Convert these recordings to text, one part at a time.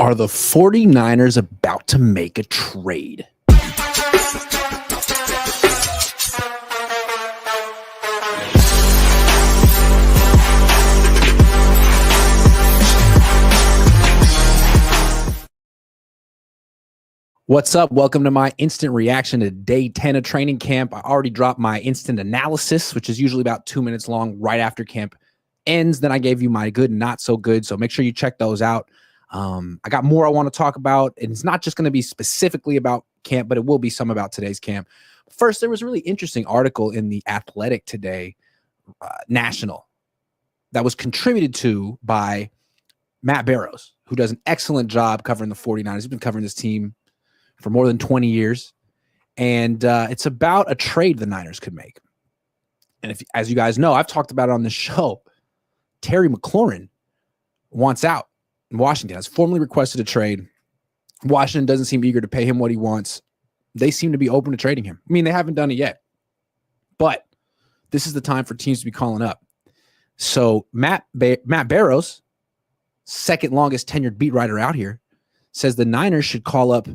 Are the 49ers about to make a trade? What's up? Welcome to my instant reaction to day 10 of training camp. I already dropped my instant analysis, which is usually about 2 minutes long right after camp ends. Then I gave you my good and not so good. So make sure you check those out. I got more I want to talk about, and it's not just going to be specifically about camp, but it will be some about today's camp. First, there was a really interesting article in The Athletic today, national, that was contributed to by Matt Barrows, who does an excellent job covering the 49ers. He's been covering this team for more than 20 years. And it's about a trade the Niners could make. And if, as you guys know, I've talked about it on the show, Terry McLaurin wants out. Washington has formally requested a trade. Washington doesn't seem eager to pay him what he wants. They seem to be open to trading him. I mean, they haven't done it yet, but this is the time for teams to be calling up. So Matt Barrows, second longest tenured beat writer out here, says the Niners should call up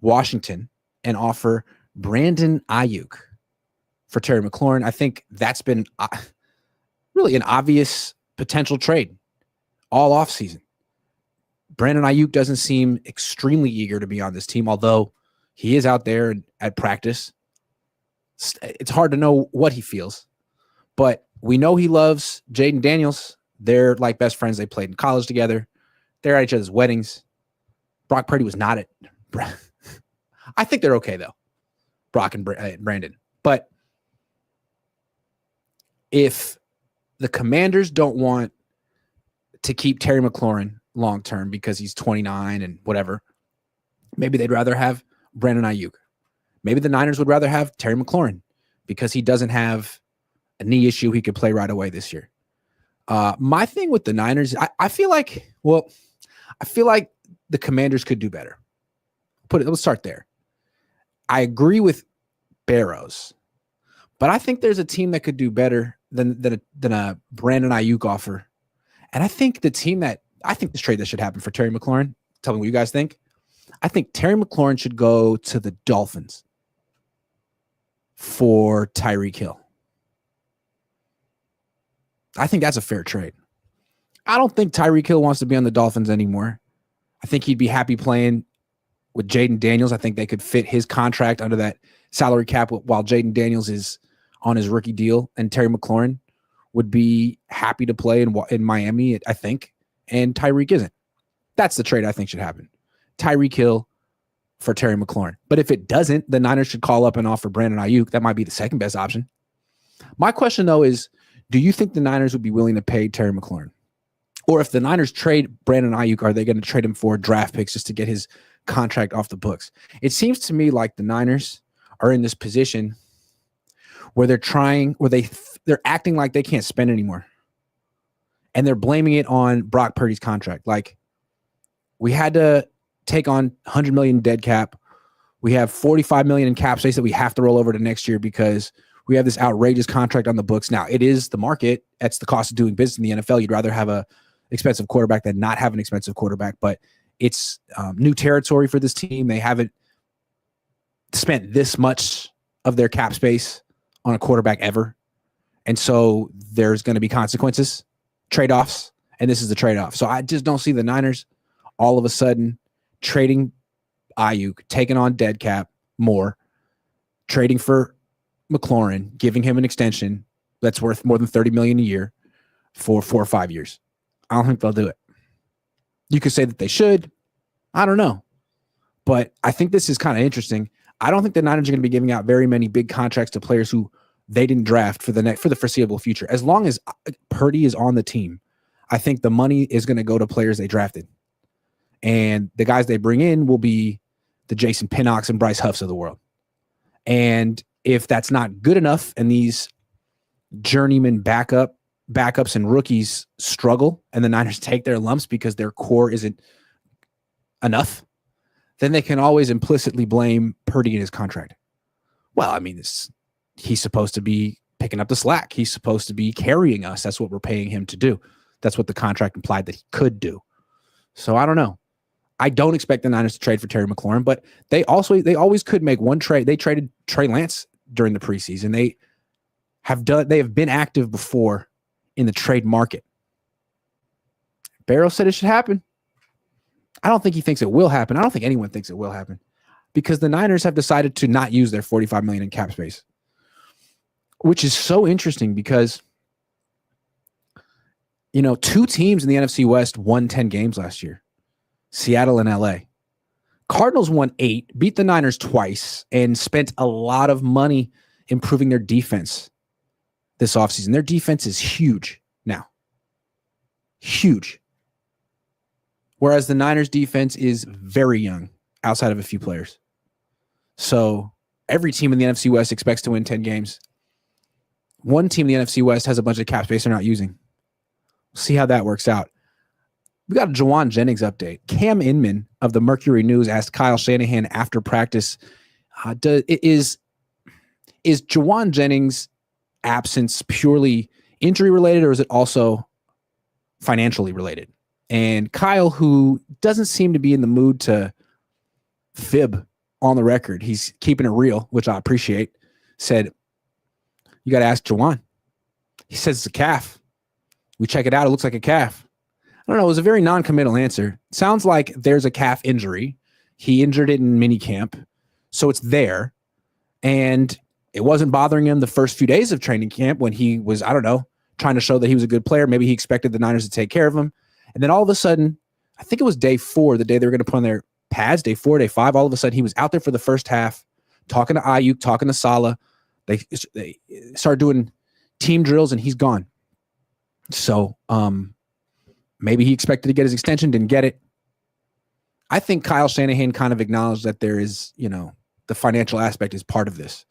Washington and offer Brandon Ayuk for Terry McLaurin. I think that's been really an obvious potential trade all offseason. Brandon Ayuk doesn't seem extremely eager to be on this team, although he is out there at practice. It's hard to know what he feels, but we know he loves Jauan Jennings. They're like best friends. They played in college together. They're at each other's weddings. Brock Purdy was not at. I think they're okay, though, Brock and Brandon. But if the Commanders don't want to keep Terry McLaurin long-term because he's 29 and whatever, maybe they'd rather have Brandon Ayuk. Maybe the Niners would rather have Terry McLaurin because he doesn't have a knee issue. He could play right away this year. My thing with the Niners, I feel like the Commanders could do better. Let's start there. I agree with Barrows, but I think there's a team that could do better than a Brandon Ayuk offer. And I think this trade that should happen for Terry McLaurin. Tell me what you guys think. I think Terry McLaurin should go to the Dolphins for Tyreek Hill. I think that's a fair trade. I don't think Tyreek Hill wants to be on the Dolphins anymore. I think he'd be happy playing with Jauan Jennings. I think they could fit his contract under that salary cap while Jauan Jennings is on his rookie deal, and Terry McLaurin would be happy to play in Miami, I think, and Tyreek isn't. That's the trade I think should happen. Tyreek Hill for Terry McLaurin. But if it doesn't, the Niners should call up and offer Brandon Ayuk. That might be the second best option. My question, though, is do you think the Niners would be willing to pay Terry McLaurin? Or if the Niners trade Brandon Ayuk, are they going to trade him for draft picks just to get his contract off the books? It seems to me like the Niners are in this position where they're acting like they can't spend anymore. And they're blaming it on Brock Purdy's contract. Like, we had to take on $100 million dead cap. We have $45 million in cap space that we have to roll over to next year because we have this outrageous contract on the books. Now, it is the market. That's the cost of doing business in the NFL. You'd rather have a expensive quarterback than not have an expensive quarterback, but it's new territory for this team. They haven't spent this much of their cap space on a quarterback ever. And so there's going to be consequences, trade-offs, and this is the trade-off. So I just don't see the Niners all of a sudden trading Ayuk, taking on dead cap more, trading for McLaurin, giving him an extension that's worth more than $30 million a year for 4 or 5 years. I don't think they'll do it. You could say that they should. I don't know. But I think this is kind of interesting. I don't think the Niners are going to be giving out very many big contracts to players who they didn't draft for the foreseeable future. As long as Purdy is on the team, I think the money is going to go to players they drafted. And the guys they bring in will be the Jason Pinnocks and Bryce Huffs of the world. And if that's not good enough and these journeyman backups and rookies struggle and the Niners take their lumps because their core isn't enough, then they can always implicitly blame Purdy and his contract. Well, I mean, he's supposed to be picking up the slack. He's supposed to be carrying us. That's what we're paying him to do. That's what the contract implied that he could do. So I don't know. I don't expect the Niners to trade for Terry McLaurin, but they always could make one trade. They traded Trey Lance during the preseason. They have been active before in the trade market. Barrow said it should happen. I don't think he thinks it will happen. I don't think anyone thinks it will happen because the Niners have decided to not use their $45 million in cap space, which is so interesting because, two teams in the NFC West won 10 games last year, Seattle and LA. Cardinals won 8, beat the Niners twice, and spent a lot of money improving their defense this offseason. Their defense is huge now. Huge. Whereas the Niners defense is very young outside of a few players. So every team in the NFC West expects to win 10 games. One team in the NFC West has a bunch of cap space they're not using. We'll see how that works out. We got a Jauan Jennings update. Cam Inman of the Mercury News asked Kyle Shanahan after practice, is Jauan Jennings' absence purely injury related or is it also financially related? And Kyle, who doesn't seem to be in the mood to fib on the record, he's keeping it real, which I appreciate, said, you got to ask Jauan. He says it's a calf. We check it out. It looks like a calf. I don't know. It was a very non-committal answer. Sounds like there's a calf injury. He injured it in minicamp, so it's there. And it wasn't bothering him the first few days of training camp when he was, trying to show that he was a good player. Maybe he expected the Niners to take care of him. And then all of a sudden, I think it was day 4, the day they were going to put on their pads, day 4, day 5, all of a sudden he was out there for the first half, talking to Ayuk, talking to Salah. They started doing team drills and he's gone. So maybe he expected to get his extension, didn't get it. I think Kyle Shanahan kind of acknowledged that there is, the financial aspect is part of this.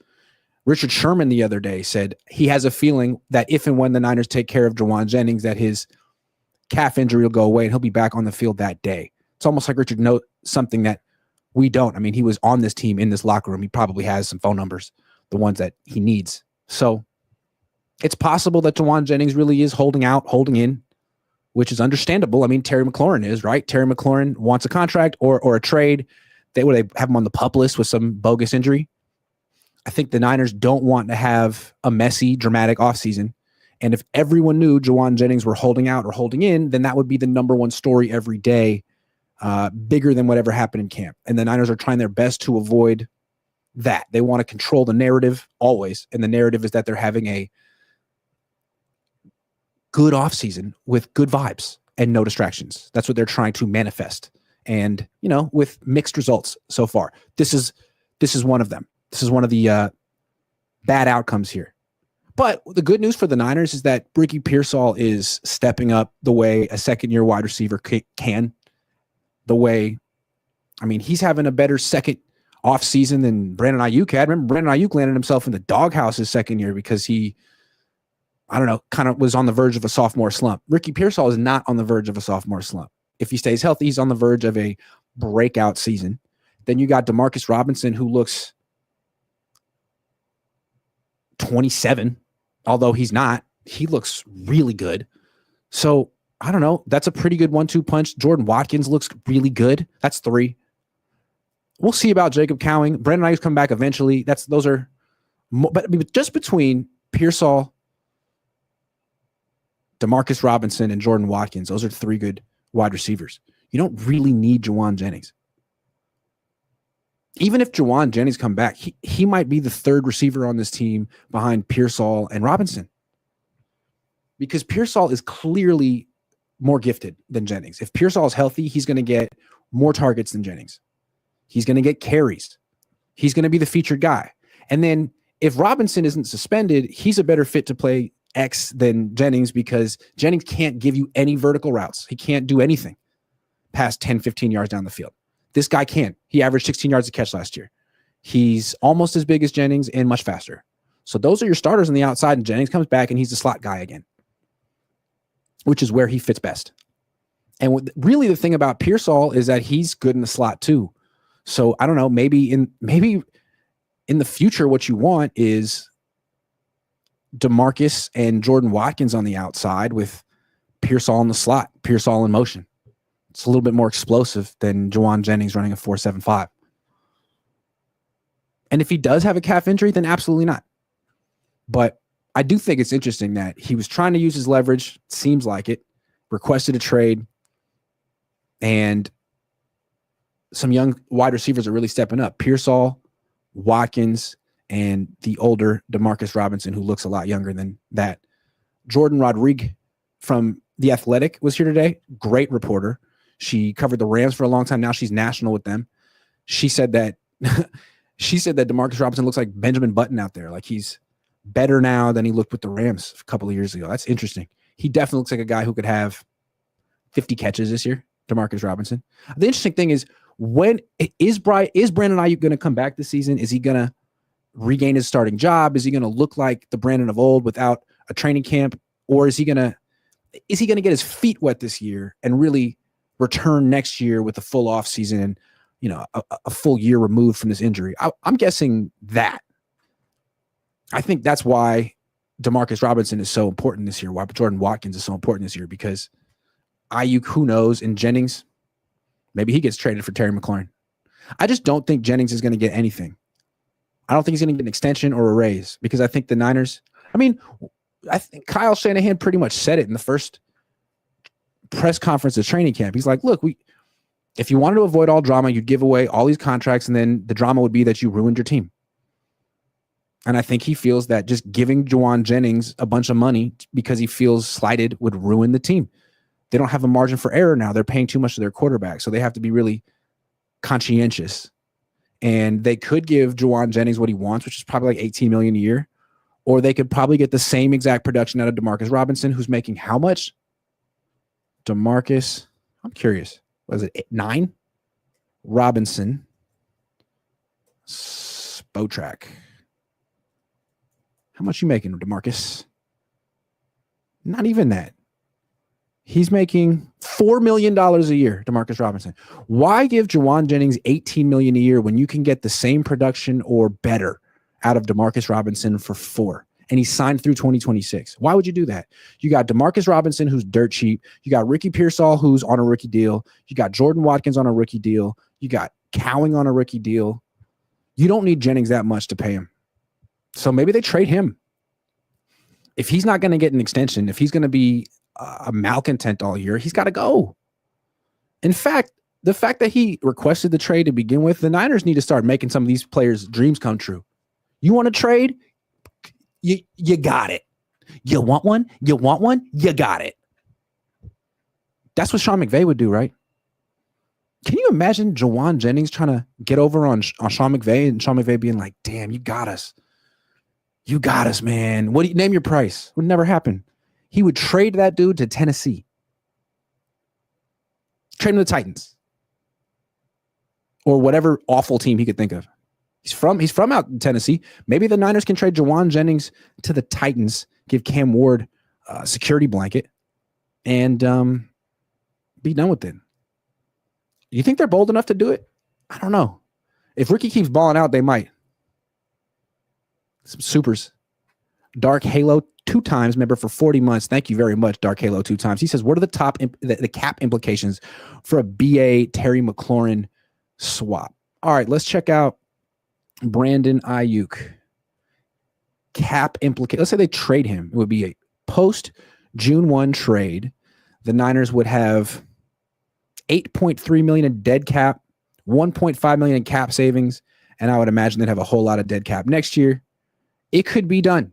Richard Sherman the other day said he has a feeling that if and when the Niners take care of Jauan Jennings, that his calf injury will go away and he'll be back on the field that day. It's almost like Richard knows something that we don't. I mean, he was on this team in this locker room. He probably has some phone numbers, the ones that he needs. So it's possible that Jauan Jennings really is holding out, holding in, which is understandable. I mean, Terry McLaurin is, right? Terry McLaurin wants a contract or a trade. They have him on the PUP list with some bogus injury. I think the Niners don't want to have a messy, dramatic offseason. And if everyone knew Jauan Jennings were holding out or holding in, then that would be the number one story every day, bigger than whatever happened in camp. And the Niners are trying their best to avoid that. They want to control the narrative always. And the narrative is that they're having a good offseason with good vibes and no distractions. That's what they're trying to manifest. And, with mixed results so far. This is one of them. This is one of the bad outcomes here. But the good news for the Niners is that Ricky Pearsall is stepping up the way a second-year wide receiver can. He's having a better second offseason than Brandon Ayuk had. Remember, Brandon Ayuk landed himself in the doghouse his second year because he, kind of was on the verge of a sophomore slump. Ricky Pearsall is not on the verge of a sophomore slump. If he stays healthy, he's on the verge of a breakout season. Then you got Demarcus Robinson, who looks 27, although he's not. He looks really good. So, I don't know. That's a pretty good 1-2 punch. Jordan Watkins looks really good. That's 3. We'll see about Jacob Cowing. Brandon Ayuk's come back eventually. But just between Pearsall, Demarcus Robinson, and Jordan Watkins, those are 3 good wide receivers. You don't really need Jauan Jennings. Even if Jauan Jennings come back, he might be the 3rd receiver on this team behind Pearsall and Robinson. Because Pearsall is clearly more gifted than Jennings. If Pearsall is healthy, he's going to get more targets than Jennings. He's going to get carries. He's going to be the featured guy. And then if Robinson isn't suspended, he's a better fit to play X than Jennings because Jennings can't give you any vertical routes. He can't do anything past 10, 15 yards down the field. This guy can. He averaged 16 yards a catch last year. He's almost as big as Jennings and much faster. So those are your starters on the outside, and Jennings comes back and he's the slot guy again, which is where he fits best. And really the thing about Pearsall is that he's good in the slot too. So I don't know, maybe in the future, what you want is DeMarcus and Jordan Watkins on the outside with Pearsall in the slot, Pearsall in motion. It's a little bit more explosive than Jauan Jennings running a 4.75. And if he does have a calf injury, then absolutely not. But I do think it's interesting that he was trying to use his leverage, seems like it, requested a trade, and some young wide receivers are really stepping up. Pearsall, Watkins, and the older Demarcus Robinson, who looks a lot younger than that. Jordan Rodriguez from The Athletic was here today. Great reporter. She covered the Rams for a long time. Now she's national with them. She said that Demarcus Robinson looks like Benjamin Button out there. Like he's better now than he looked with the Rams a couple of years ago. That's interesting. He definitely looks like a guy who could have 50 catches this year, Demarcus Robinson. The interesting thing is, when is Brandon Ayuk going to come back this season? Is he going to regain his starting job? Is he going to look like the Brandon of old without a training camp? Or is he going to get his feet wet this year and really return next year with a full off season and, a full year removed from this injury? I'm guessing that. I think that's why Demarcus Robinson is so important this year, why Jordan Watkins is so important this year, because Ayuk, who knows, and Jennings, maybe he gets traded for Terry McLaurin. I just don't think Jennings is going to get anything. I don't think he's going to get an extension or a raise, because I think the Niners, I think Kyle Shanahan pretty much said it in the first press conference of training camp. He's like, look, if you wanted to avoid all drama, you'd give away all these contracts, and then the drama would be that you ruined your team. And I think he feels that just giving Jauan Jennings a bunch of money because he feels slighted would ruin the team. They don't have a margin for error now. They're paying too much to their quarterback, so they have to be really conscientious. And they could give Jauan Jennings what he wants, which is probably like $18 million a year, or they could probably get the same exact production out of Demarcus Robinson, who's making how much? Demarcus, I'm curious. Was it 9? Robinson, Spotrac. How much you making, Demarcus? Not even that. He's making $4 million a year, Demarcus Robinson. Why give Jauan Jennings $18 million a year when you can get the same production or better out of Demarcus Robinson for $4? And he's signed through 2026. Why would you do that? You got Demarcus Robinson, who's dirt cheap. You got Ricky Pearsall, who's on a rookie deal. You got Jordan Watkins on a rookie deal. You got Cowing on a rookie deal. You don't need Jennings that much to pay him. So maybe they trade him. If he's not going to get an extension, if he's going to be a malcontent all year, he's got to go. In fact, the fact that he requested the trade to begin with, the Niners need to start making some of these players' dreams come true. You want to trade? You got it. You want one? You want one? You got it. That's what Sean McVay would do, right? Can you imagine Jauan Jennings trying to get over on Sean McVay and Sean McVay being like, damn, you got us. You got us, man. What do you name your price? Would never happen. He would trade that dude to Tennessee. Trade him to the Titans. Or whatever awful team he could think of. He's from out in Tennessee. Maybe the Niners can trade Jauan Jennings to the Titans, give Cam Ward a security blanket, and be done with it. You think they're bold enough to do it? I don't know. If Ricky keeps balling out, they might. Some supers. Dark Halo 2 times, member for 40 months. Thank you very much, Dark Halo 2 times. He says, what are the cap implications for a BA Terry McLaurin swap? All right, let's check out Brandon Ayuk. Cap implication. Let's say they trade him. It would be a post June 1 trade. The Niners would have $8.3 million in dead cap, $1.5 million in cap savings, and I would imagine they'd have a whole lot of dead cap next year. It could be done.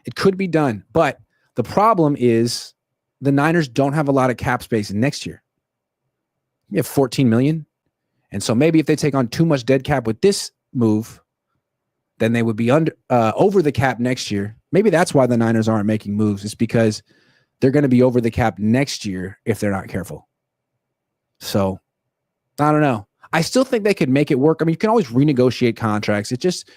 It could be done. But the problem is the Niners don't have a lot of cap space next year. You have $14 million. And so maybe if they take on too much dead cap with this move, then they would be over the cap next year. Maybe that's why the Niners aren't making moves. It's because they're going to be over the cap next year if they're not careful. So I don't know. I still think they could make it work. I mean, you can always renegotiate contracts. It's just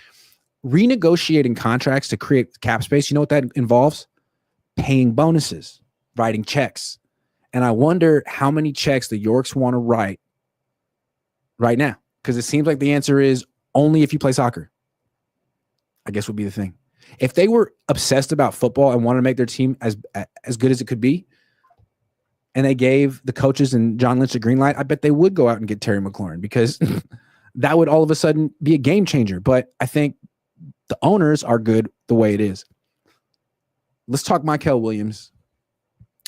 renegotiating contracts to create cap space. You know what that involves? Paying bonuses, writing checks. And I wonder how many checks the Yorks want to write right now, because it seems like the answer is only if you play soccer, I guess would be the thing. If they were obsessed about football and wanted to make their team as good as it could be, and they gave the coaches and John Lynch a green light, I bet they would go out and get Terry McLaurin, because that would all of a sudden be a game changer. But I think the owners are good the way it is. Let's talk Mykel Williams.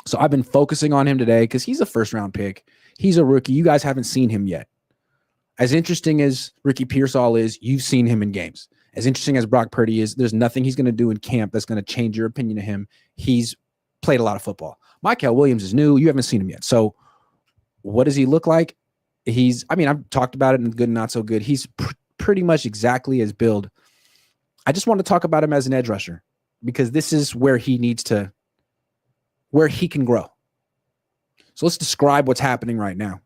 So I've been focusing on him today because he's a first-round pick. He's a rookie. You guys haven't seen him yet. As interesting as Ricky Pearsall is, you've seen him in games. As interesting as Brock Purdy is, there's nothing he's going to do in camp that's going to change your opinion of him. He's played a lot of football. Mykel Williams is new. You haven't seen him yet. So what does he look like? I've talked about it in good and not so good. He's pretty much exactly as billed. I just want to talk about him as an edge rusher, because this is where he can grow. So let's describe what's happening right now.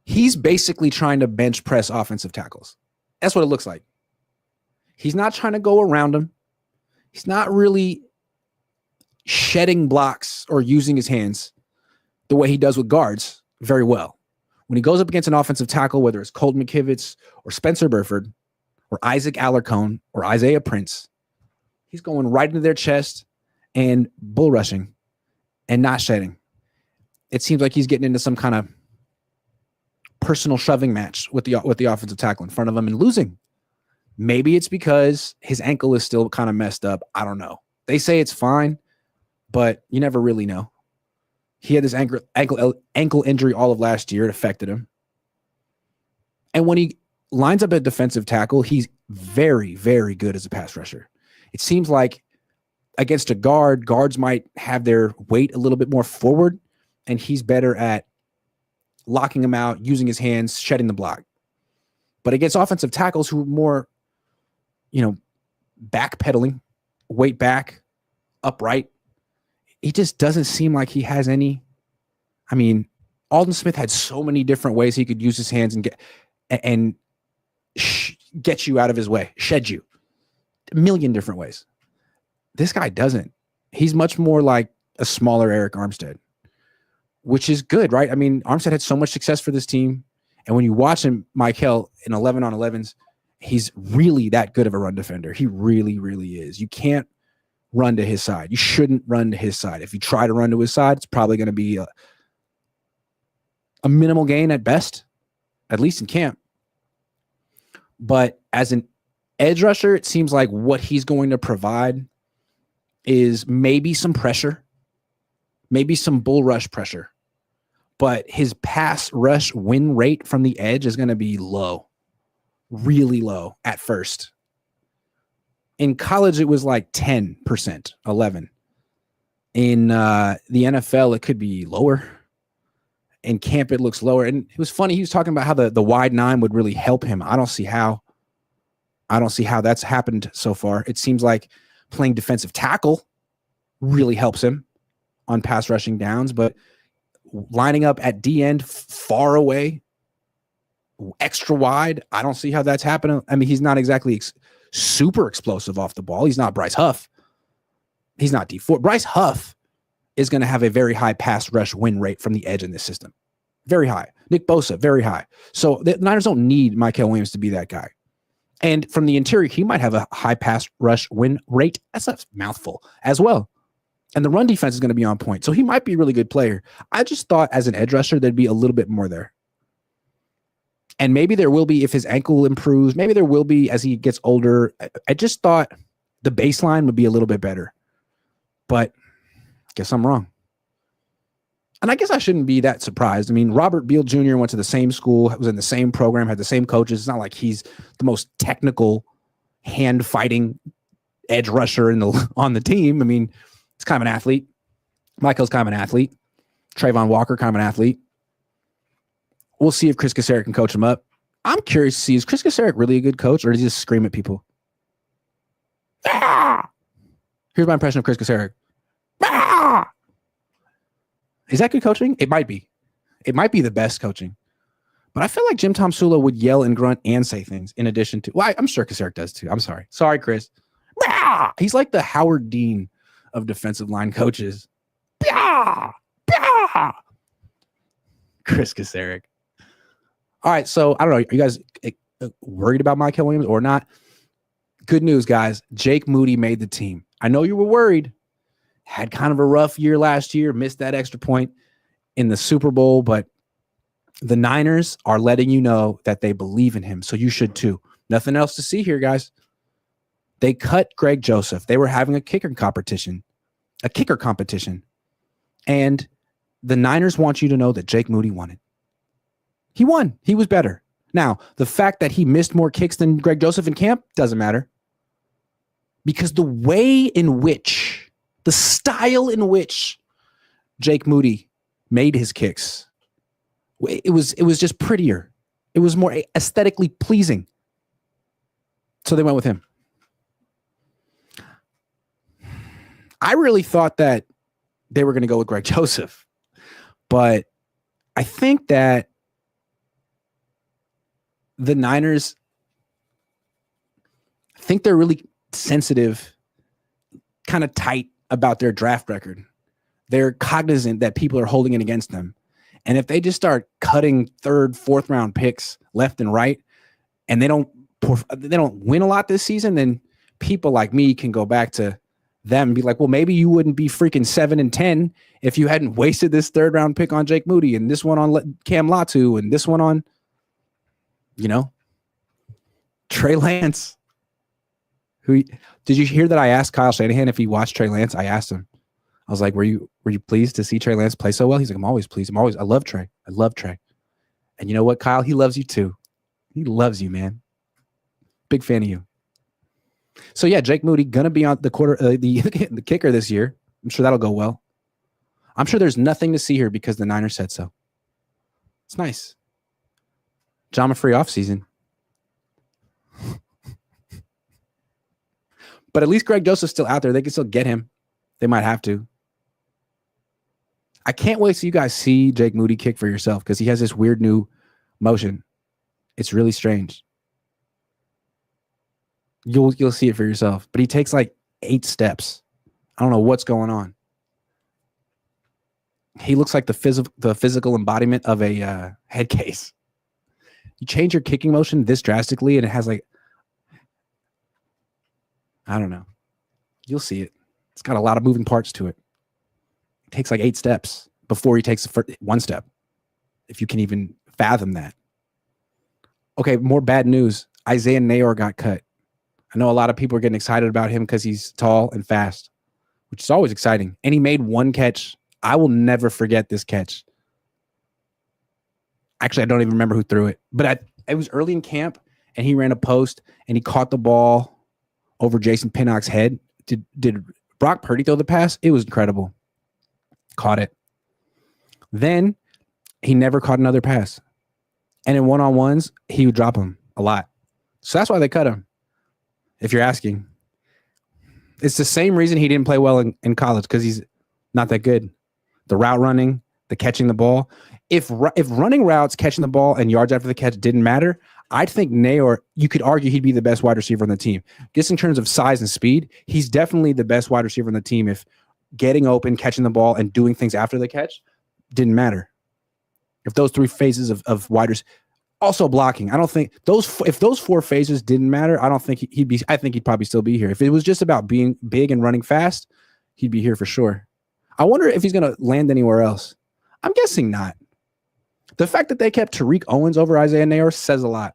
He's basically trying to bench press offensive tackles. That's what it looks like. He's not trying to go around them. He's not really shedding blocks or using his hands the way he does with guards very well. When he goes up against an offensive tackle, whether it's Colt McKivitz or Spencer Burford or Isaac Alarcon or Isaiah Prince, he's going right into their chest and bull rushing and not shedding. It seems like he's getting into some kind of personal shoving match with the offensive tackle in front of him and losing. Maybe it's because his ankle is still kind of messed up. I don't know. They say it's fine, but you never really know. He had this ankle injury all of last year. It affected him. And when he lines up at defensive tackle, he's very, very good as a pass rusher. It seems like against a guard, guards might have their weight a little bit more forward, and he's better at locking him out, using his hands, shedding the block. But against offensive tackles who are more, backpedaling, weight back, upright, he just doesn't seem like he has any. Alden Smith had so many different ways he could use his hands and get you out of his way, shed you. A million different ways. This guy doesn't. He's much more like a smaller Eric Armstead, which is good, right? Armstead had so much success for this team. And when you watch him, Mykel, in 11-on-11s, he's really that good of a run defender. He really, really is. You can't run to his side. You shouldn't run to his side. If you try to run to his side, it's probably going to be a minimal gain at best, at least in camp. But as an edge rusher, it seems like what he's going to provide is maybe some pressure, maybe some bull rush pressure. But his pass rush win rate from the edge is going to be low, really low at first. In college, it was like 10%, 11. In the NFL, it could be lower. In camp, it looks lower. And it was funny. He was talking about how the wide 9 would really help him. I don't see how that's happened so far. It seems like playing defensive tackle really helps him on pass rushing downs, but lining up at D end far away, extra wide, I don't see how that's happening. He's not exactly super explosive off the ball. He's not Bryce Huff. He's not D4. Bryce Huff is going to have a very high pass rush win rate from the edge in this system. Very high. Nick Bosa, very high. So the Niners don't need Mykel Williams to be that guy. And from the interior, he might have a high pass rush win rate. That's a mouthful as well. And the run defense is going to be on point. So he might be a really good player. I just thought as an edge rusher, there'd be a little bit more there. And maybe there will be if his ankle improves. Maybe there will be as he gets older. I just thought the baseline would be a little bit better. But I guess I'm wrong. And I guess I shouldn't be that surprised. Robert Beal Jr. went to the same school, was in the same program, had the same coaches. It's not like he's the most technical, hand-fighting edge rusher on the team. He's kind of an athlete. Mykel's kind of an athlete. Trayvon Walker, kind of an athlete. We'll see if Chris Kaserik can coach him up. I'm curious to see, is Chris Kaserik really a good coach, or does he just scream at people? Ah! Here's my impression of Chris Kaserik. Ah! Is that good coaching? It might be. It might be the best coaching. But I feel like Jim Tomsula would yell and grunt and say things in addition to... Well, I'm sure Kaserik does too. I'm sorry. Sorry, Chris. Ah! He's like the Howard Dean of defensive line coaches. Ah! Ah! Chris Kaserik. All right, so I don't know. Are you guys worried about Mykel Williams or not? Good news, guys. Jake Moody made the team. I know you were worried. Had kind of a rough year last year, missed that extra point in the Super Bowl, but the Niners are letting you know that they believe in him, so you should too. Nothing else to see here, guys. They cut Greg Joseph. They were having a kicker competition, and the Niners want you to know that Jake Moody won it. He won. He was better. Now, the fact that he missed more kicks than Greg Joseph in camp doesn't matter, because the style in which Jake Moody made his kicks, it was just prettier. It was more aesthetically pleasing. So they went with him. I really thought that they were going to go with Greg Joseph, but I think that the Niners, I think they're really sensitive, kind of tight about their draft record. They're cognizant that people are holding it against them. And if they just start cutting third, fourth round picks left and right, and they don't win a lot this season, then people like me can go back to them and be like, well, maybe you wouldn't be freaking 7-10 if you hadn't wasted this third round pick on Jake Moody and this one on Cam Latu and this one on, Trey Lance. Did you hear that I asked Kyle Shanahan if he watched Trey Lance? I asked him. I was like, were you pleased to see Trey Lance play so well? He's like, I'm always pleased. I love Trey. I love Trey. And you know what, Kyle? He loves you too. He loves you, man. Big fan of you. So yeah, Jake Moody gonna be on the kicker this year. I'm sure that'll go well. I'm sure there's nothing to see here because the Niners said so. It's nice. Jama free off season. But at least Greg Joseph's still out there. They can still get him. They might have to. I can't wait till you guys see Jake Moody kick for yourself because he has this weird new motion. It's really strange. You'll see it for yourself. But he takes like 8 steps. I don't know what's going on. He looks like the physical embodiment of a head case. You change your kicking motion this drastically, and it has like, I don't know. You'll see it. It's got a lot of moving parts to it. It takes like 8 steps before he takes the first 1 step, if you can even fathom that. Okay, more bad news. Isaiah Nayor got cut. I know a lot of people are getting excited about him because he's tall and fast, which is always exciting. And he made 1 catch. I will never forget this catch. Actually, I don't even remember who threw it, but it was early in camp, and he ran a post, and he caught the ball over Jason Pinnock's head. Did Brock Purdy throw the pass? It was incredible. Caught it. Then he never caught another pass. And in one-on-ones, he would drop him a lot. So that's why they cut him, if you're asking. It's the same reason he didn't play well in college, because he's not that good. The route running, the catching the ball. If running routes, catching the ball, and yards after the catch didn't matter, I'd think Nayor, you could argue he'd be the best wide receiver on the team. Just in terms of size and speed, he's definitely the best wide receiver on the team if getting open, catching the ball, and doing things after the catch didn't matter. If those 3 phases of wide receivers, also blocking, I don't think if those 4 phases didn't matter, I don't think he'd be. I think he'd probably still be here. If it was just about being big and running fast, he'd be here for sure. I wonder if he's going to land anywhere else. I'm guessing not. The fact that they kept Tariq Owens over Isaiah Nayor says a lot.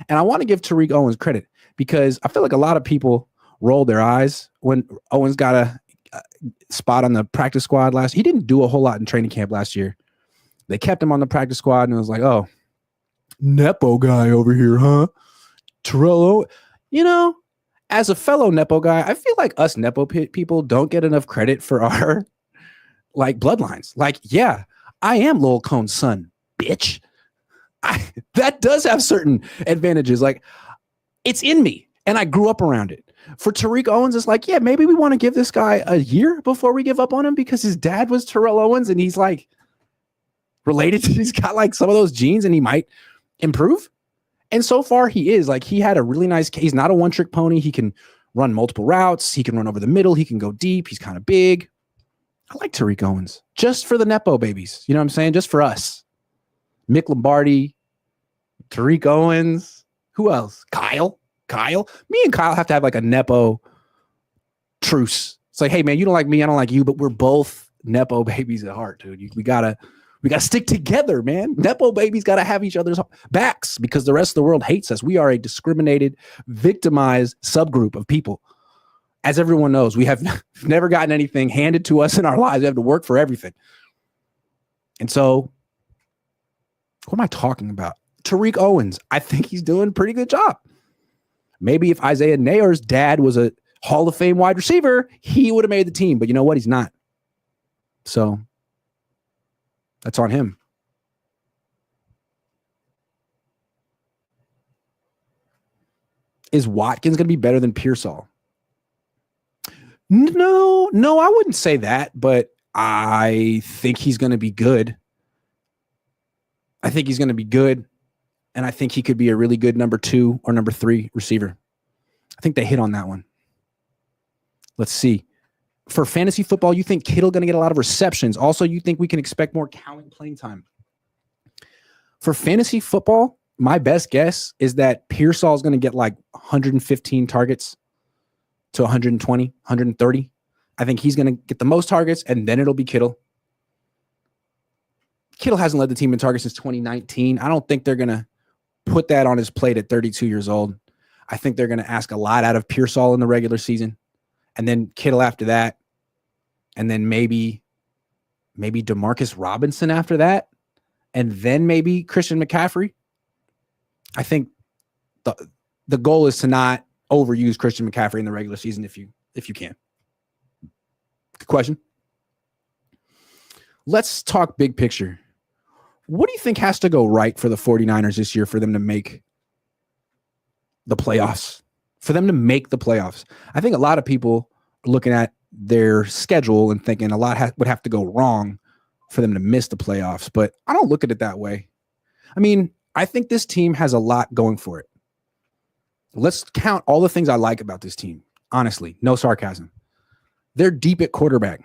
And I want to give Tariq Owens credit because I feel like a lot of people rolled their eyes when Owens got a spot on the practice squad last. He didn't do a whole lot in training camp last year. They kept him on the practice squad, and it was like, oh, Nepo guy over here, huh? Terrell, as a fellow Nepo guy, I feel like us Nepo people don't get enough credit for our bloodlines. Yeah, I am Lil Cohn's son, bitch. That does have certain advantages. It's in me, and I grew up around it. For Tariq Owens, it's yeah, maybe we want to give this guy a year before we give up on him because his dad was Terrell Owens, and he's related to, he's got some of those genes, and he might improve. And so far he is. He had a really nice, he's not a one-trick pony. He can run multiple routes. He can run over the middle. He can go deep. He's kind of big. I like Tariq Owens just for the Nepo babies. You know what I'm saying? Just for us. Mick Lombardi, Tariq Owens. Who else? Kyle Kyle. Me and Kyle have to have like a Nepo truce. It's like, hey man, you don't like me, I don't like you, but we're both Nepo babies at heart, dude. We gotta stick together, man. Nepo babies gotta have each other's backs because the rest of the world hates us. We are a discriminated, victimized subgroup of people. As everyone knows, we have never gotten anything handed to us in our lives. We have to work for everything. And so, what am I talking about? Tariq Owens. I think he's doing a pretty good job. Maybe if Isaiah Nayer's dad was a Hall of Fame wide receiver, he would have made the team. But you know what? He's not. So, that's on him. Is Watkins going to be better than Pearsall? No, I wouldn't say that, but I think he's going to be good. And I think he could be a really good number 2 or number 3 receiver. I think they hit on that one. Let's see. For fantasy football, you think Kittle going to get a lot of receptions. Also, you think we can expect more Cowan playing time. For fantasy football, my best guess is that Pearsall is going to get like 115 targets to 120, 130. I think he's going to get the most targets, and then it'll be Kittle. Kittle hasn't led the team in targets since 2019. I don't think they're going to put that on his plate at 32 years old. I think they're going to ask a lot out of Pearsall in the regular season, and then Kittle after that, and then maybe Demarcus Robinson after that, and then maybe Christian McCaffrey. I think the goal is to not overuse Christian McCaffrey in the regular season if you can. Good question. Let's talk big picture. What do you think has to go right for the 49ers this year for them to make the playoffs? I think a lot of people are looking at their schedule and thinking a lot would have to go wrong for them to miss the playoffs, but I don't look at it that way. I mean, I think this team has a lot going for it. Let's count all the things I like about this team. Honestly, no sarcasm. They're deep at quarterback.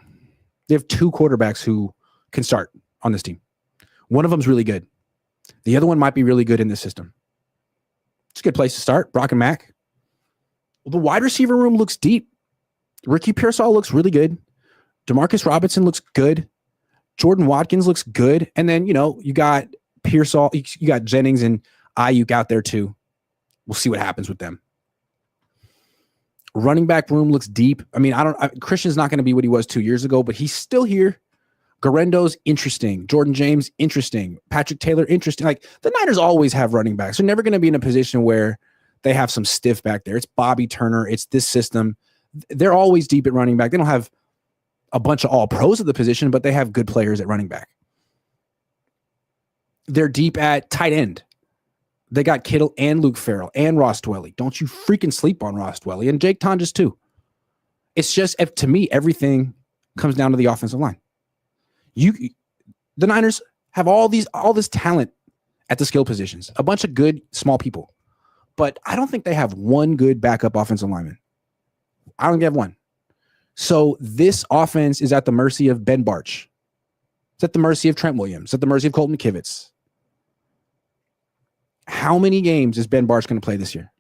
They have 2 quarterbacks who can start on this team. One of them's really good. The other one might be really good in this system. It's a good place to start. Brock and Mack. Well, the wide receiver room looks deep. Ricky Pearsall looks really good. Demarcus Robinson looks good. Jordan Watkins looks good. And then, you got Pearsall, you got Jennings and Ayuk out there too. We'll see what happens with them. Running back room looks deep. I mean, Christian's not going to be what he was 2 years ago, but he's still here. Garendo's interesting. Jordan James, interesting. Patrick Taylor, interesting. Like, the Niners always have running backs. They're never going to be in a position where they have some stiff back there. It's Bobby Turner. It's this system. They're always deep at running back. They don't have a bunch of all pros at the position, but they have good players at running back. They're deep at tight end. They got Kittle and Luke Farrell and Ross Dwelly. Don't you freaking sleep on Ross Dwelly and Jake Tonjes too. It's just, to me, everything comes down to the offensive line. The Niners have all this talent at the skill positions, a bunch of good small people, but I don't think they have one good backup offensive lineman. I don't have one. So this offense is at the mercy of Ben Barch. It's at the mercy of Trent Williams. It's at the mercy of Colton McKivitz. How many games is Ben Barch going to play this year?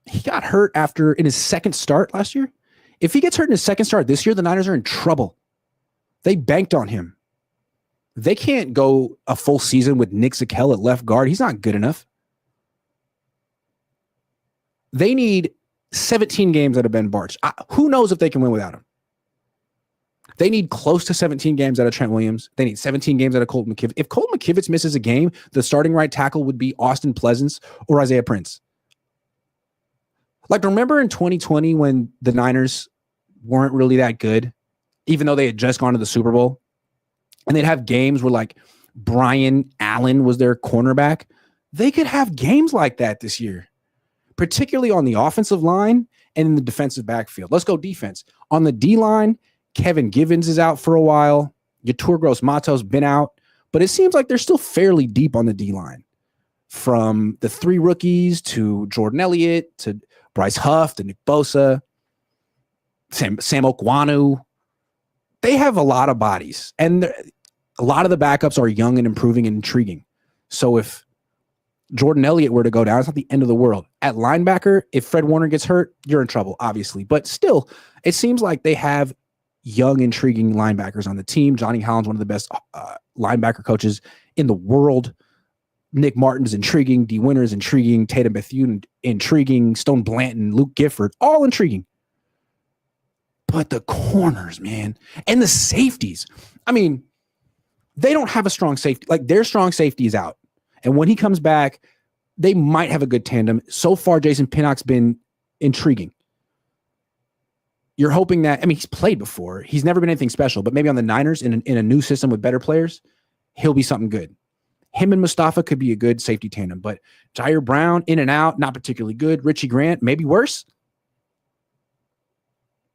He got hurt in his second start last year. If he gets hurt in his second start this year, the Niners are in trouble. They banked on him. They can't go a full season with Nick Zakelj at left guard. He's not good enough. They need 17 games out of Ben Barch. Who knows if they can win without him? They need close to 17 games out of Trent Williams. They need 17 games out of Colton McKivitz. If Colton McKivitz misses a game, the starting right tackle would be Austin Pleasance or Isaiah Prince. Like, remember in 2020 when the Niners weren't really that good, even though they had just gone to the Super Bowl, and they'd have games where like Brian Allen was their cornerback? They could have games like that this year, particularly on the offensive line and in the defensive backfield. Let's go defense. On the D-line, Kevin Givens is out for a while. Yetur Gross-Mato's been out, but it seems like they're still fairly deep on the D-line. From the 3 rookies to Jordan Elliott to Bryce Huff to Nick Bosa, Sam Okwanu. They have a lot of bodies, and a lot of the backups are young and improving and intriguing. So if Jordan Elliott were to go down, it's not the end of the world. At linebacker, if Fred Warner gets hurt, you're in trouble, obviously. But still, it seems like they have young, intriguing linebackers on the team. Johnny Holland's one of the best linebacker coaches in the world. Nick Martin's intriguing. D. Winter's intriguing. Tatum Bethune intriguing. Stone Blanton, Luke Gifford, all intriguing. But the corners, man, and the safeties. I mean, they don't have a strong safety. Like, their strong safety is out. And when he comes back, they might have a good tandem. So far, Jason Pinnock's been intriguing. You're hoping that, I mean, he's played before. He's never been anything special, but maybe on the Niners in a new system with better players, he'll be something good. Him and Mustafa could be a good safety tandem, but Jair Brown, in and out, not particularly good. Richie Grant, maybe worse.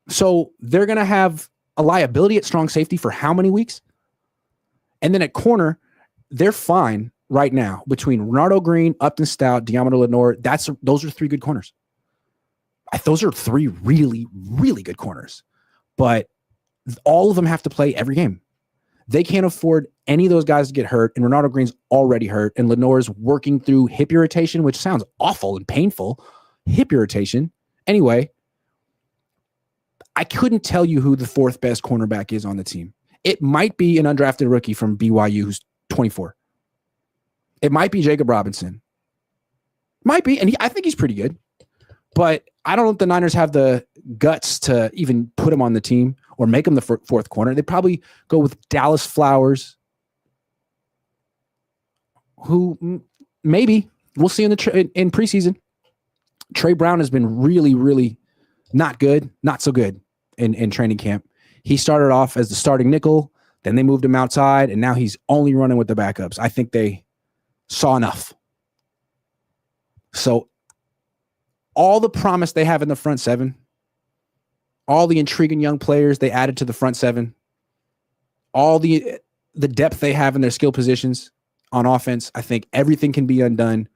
So they're going to have a liability at strong safety for how many weeks? And then at corner, they're fine right now between Renardo Green, Upton Stout, Diamond Lenore. Those are three good corners. Those are three really, really good corners. But all of them have to play every game. They can't afford any of those guys to get hurt, and Renardo Green's already hurt, and Lenore's working through hip irritation, which sounds awful and painful. Hip irritation. Anyway, I couldn't tell you who the fourth best cornerback is on the team. It might be an undrafted rookie from BYU who's 24. It might be Jacob Robinson. Might be, and I think he's pretty good. But I don't know if the Niners have the guts to even put him on the team or make him the fourth corner. They'd probably go with Dallas Flowers, who maybe we'll see in preseason. Trey Brown has been really, really not good, not so good in training camp. He started off as the starting nickel, then they moved him outside, and now he's only running with the backups. I think they saw enough. So all the promise they have in the front seven, all the intriguing young players they added to the front seven, all the depth they have in their skill positions on offense, I think everything can be undone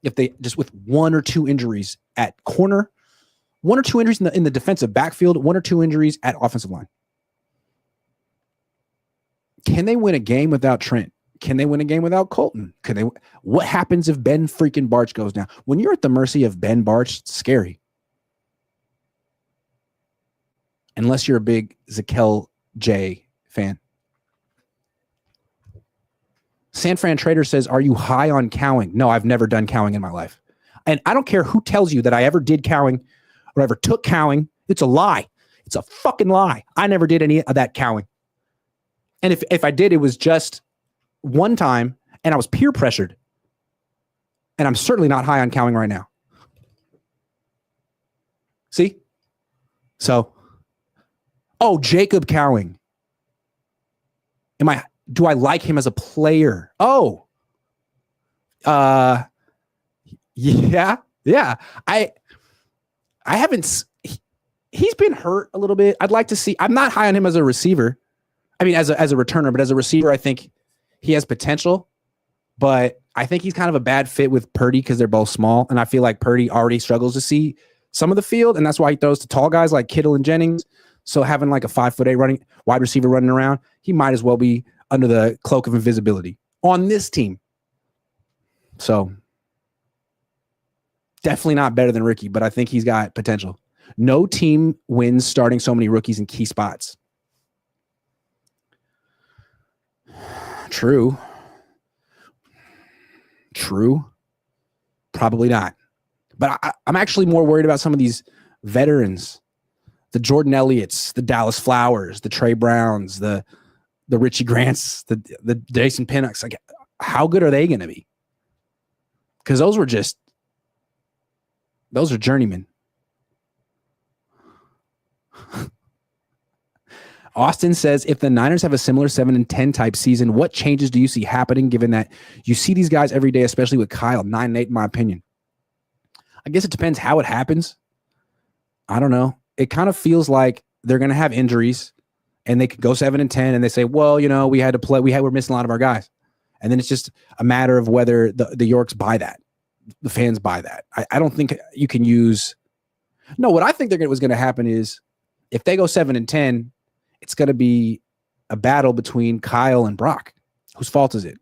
if they just with one or two injuries at corner, one or two injuries in the defensive backfield, one or two injuries at offensive line. Can they win a game without Trent? Can they win a game without Colton? What happens if Ben freaking Barch goes down? When you're at the mercy of Ben Barch, it's scary. Unless you're a big Zakel J fan. San Fran Trader says, are you high on cowing? No, I've never done cowing in my life. And I don't care who tells you that I ever did cowing or ever took cowing. It's a lie. It's a fucking lie. I never did any of that cowing. And if I did, it was just one time, and I was peer pressured. And I'm certainly not high on cowing right now. See? So, Jacob Cowing. Do I like him as a player? Yeah. I haven't, he's been hurt a little bit. I'd like to see, I'm not high on him as a receiver. I mean, as a returner, but as a receiver, I think he has potential, but I think he's kind of a bad fit with Purdy because they're both small. And I feel like Purdy already struggles to see some of the field. And that's why he throws to tall guys like Kittle and Jennings. So having like a 5'8" wide receiver running around, he might as well be under the cloak of invisibility on this team. So definitely not better than Ricky, but I think he's got potential. No team wins starting so many rookies in key spots. True. Probably not. But I'm actually more worried about some of these veterans, the Jordan Elliott's, the Dallas Flowers, the Trey Browns, the Richie Grants, the Jason Pinnocks. Like, how good are they going to be? Because those are journeymen. Austin says, if the Niners have a similar 7-10 type season, what changes do you see happening, given that you see these guys every day, especially with Kyle, 9-8 in my opinion? I guess it depends how it happens. I don't know. It kind of feels like they're going to have injuries and they could go 7-10 and they say, well, we had to play. We're missing a lot of our guys. And then it's just a matter of whether the Yorks buy that. The fans buy that. I don't think you can use. No, what I think was going to happen is if they go 7-10, it's going to be a battle between Kyle and Brock. Whose fault is it?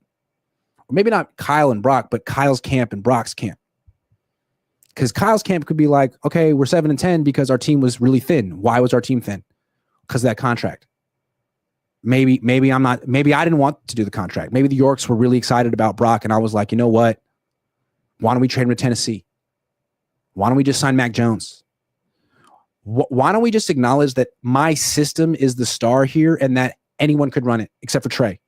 maybe not Kyle and Brock, but Kyle's camp and Brock's camp. Because Kyle's camp could be like, okay, we're 7-10 because our team was really thin. Why was our team thin? Because of that contract. Maybe I didn't want to do the contract. Maybe the Yorks were really excited about Brock, and I was like, you know what? Why don't we trade him to Tennessee? Why don't we just sign Mac Jones? Why don't we just acknowledge that my system is the star here and that anyone could run it except for Trey?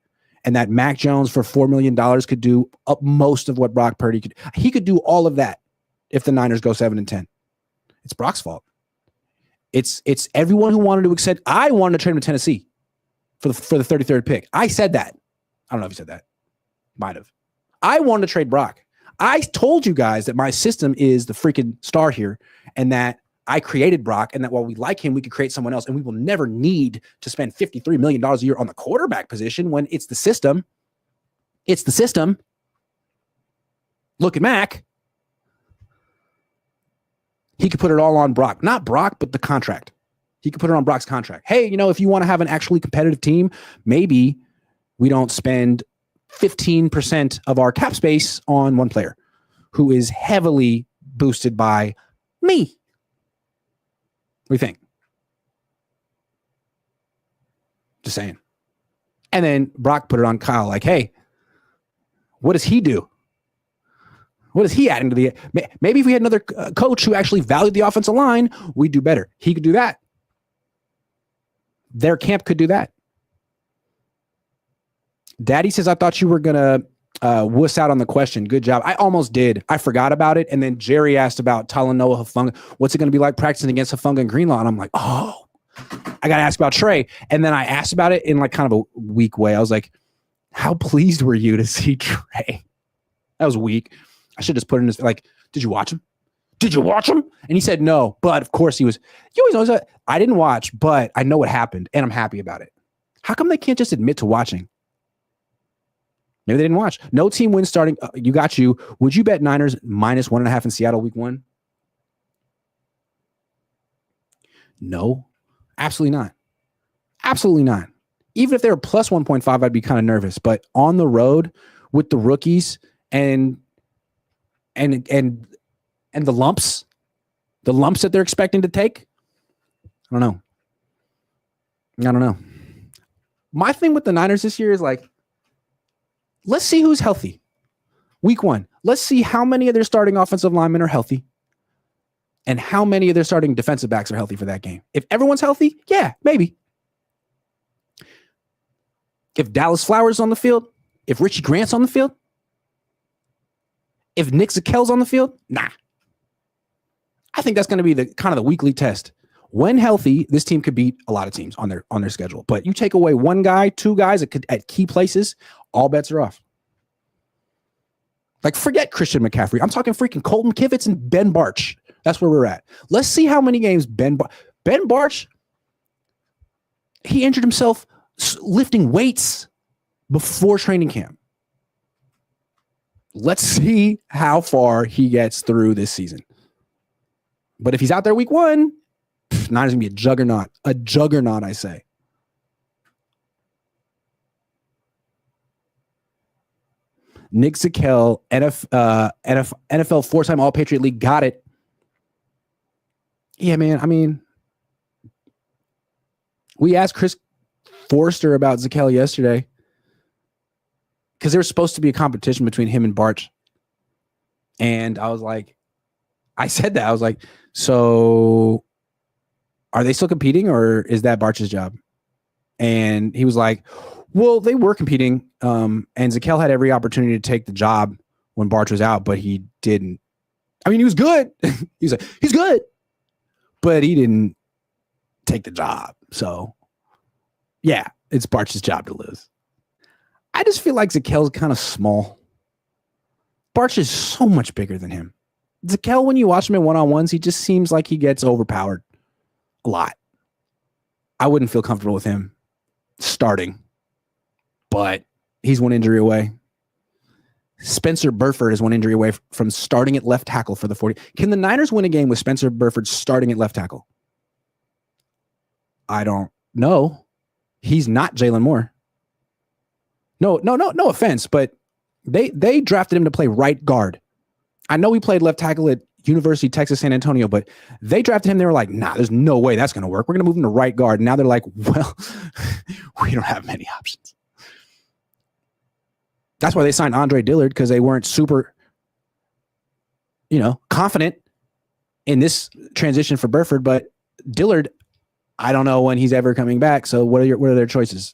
And that Mac Jones for $4 million could do up most of what Brock Purdy could. He could do all of that if the Niners go 7-10. It's Brock's fault. It's everyone who wanted to accept. I wanted to trade him to Tennessee for the 33rd pick. I said that. I don't know if you said that. Might have. I wanted to trade Brock. I told you guys that my system is the freaking star here and that I created Brock and that while we like him, we could create someone else and we will never need to spend $53 million a year on the quarterback position when it's the system. It's the system. Look at Mac. He could put it all on Brock. Not Brock, but the contract. He could put it on Brock's contract. Hey, if you want to have an actually competitive team, maybe we don't spend 15% of our cap space on one player who is heavily boosted by me. What do you think? Just saying. And then Brock put it on Kyle like, hey, what does he do? What is he adding to the... Maybe if we had another coach who actually valued the offensive line, we'd do better. He could do that. Their camp could do that. Daddy says, I thought you were going to wuss out on the question. Good job. I almost did. I forgot about it. And then Jerry asked about Talanoa Hufanga. What's it going to be like practicing against Hufanga and Greenlaw? And I'm like, oh, I got to ask about Trey. And then I asked about it in like kind of a weak way. I was like, how pleased were you to see Trey? That was weak. I should just put in his, like, did you watch him? Did you watch him? And he said no. But of course he was. You always know that. I didn't watch, but I know what happened. And I'm happy about it. How come they can't just admit to watching? Maybe they didn't watch. No team wins starting. You got you. Would you bet Niners -1.5 in Seattle week 1? No, absolutely not. Absolutely not. Even if they were plus 1.5, I'd be kind of nervous. But on the road with the rookies and the lumps that they're expecting to take, I don't know. My thing with the Niners this year is like, let's see who's healthy. Week 1. Let's see how many of their starting offensive linemen are healthy and how many of their starting defensive backs are healthy for that game. If everyone's healthy, yeah, maybe. If Dallas Flowers is on the field, if Richie Grant's on the field, if Nick Zakel's on the field, nah. I think that's going to be the kind of the weekly test. When healthy, this team could beat a lot of teams on their schedule. But you take away one guy, two guys at key places, all bets are off. Like, forget Christian McCaffrey. I'm talking freaking Colton Kivitz and Ben Barch. That's where we're at. Let's see how many games Ben Barch, he injured himself lifting weights before training camp. Let's see how far he gets through this season. But if he's out there week 1, Niners going to be a juggernaut. A juggernaut, I say. Nick Zakel, NFL four-time All-Patriot League, got it. Yeah, man, I mean, we asked Chris Forrester about Zakel yesterday because there was supposed to be a competition between him and Barch. And I was like, I said that. I was like, so are they still competing or is that Barch's job? And he was like, well, they were competing. And Zakel had every opportunity to take the job when Barch was out, but he didn't. I mean, he was good. He's like, he's good, but he didn't take the job. So yeah, it's Barch's job to lose. I just feel like Zakel's kind of small. Barch is so much bigger than him. Zakel, when you watch him in one-on-ones, he just seems like he gets overpowered a lot. I wouldn't feel comfortable with him starting, but he's one injury away. Spencer Burford is one injury away from starting at left tackle for the 40. Can the Niners win a game with Spencer Burford starting at left tackle? I don't know. He's not Jalen Moore. No offense, but They drafted him to play right guard. I know he played left tackle at University of Texas San Antonio, but they drafted him. They were like, nah, there's no way that's going to work. We're going to move him to right guard. And now they're like, well, we don't have many options. That's why they signed Andre Dillard, because they weren't super, confident in this transition for Burford. But Dillard, I don't know when he's ever coming back. So what are their choices?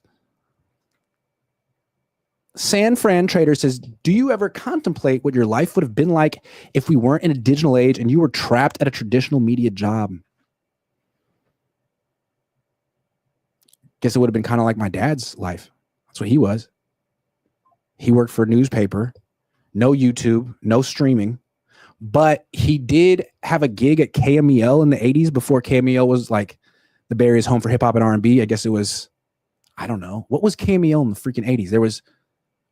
San Fran Trader says, do you ever contemplate what your life would have been like if we weren't in a digital age and you were trapped at a traditional media job? Guess it would have been kind of like my dad's life. That's what he was. He worked for a newspaper, no YouTube, no streaming, but he did have a gig at KMEL in the 80s before KMEL was like the Bay Area's home for hip hop and R&B. I guess it was, I don't know. What was KMEL in the freaking 80s? There was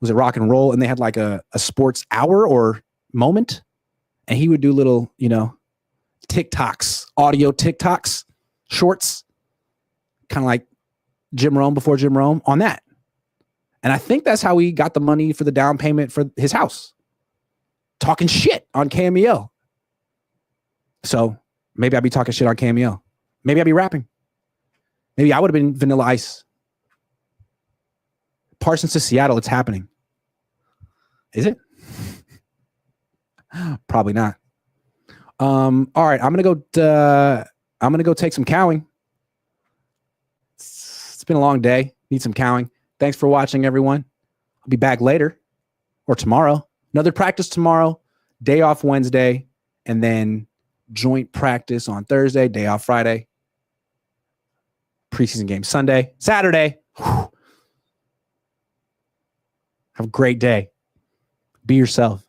it rock and roll, and they had like a sports hour or moment, and he would do little, TikToks, audio TikToks, shorts, kind of like Jim Rome before Jim Rome on that. And I think that's how he got the money for the down payment for his house, talking shit on KMEL. So maybe I'd be talking shit on KMEL. Maybe I'd be rapping. Maybe I would have been Vanilla Ice. Parsons to Seattle, it's happening. Is it? Probably not. All right, I'm gonna go take some cowing. It's been a long day. Need some cowing. Thanks for watching, everyone. I'll be back later or tomorrow. Another practice tomorrow, day off Wednesday, and then joint practice on Thursday, day off Friday. Preseason game Sunday, Saturday. Whew. Have a great day. Be yourself.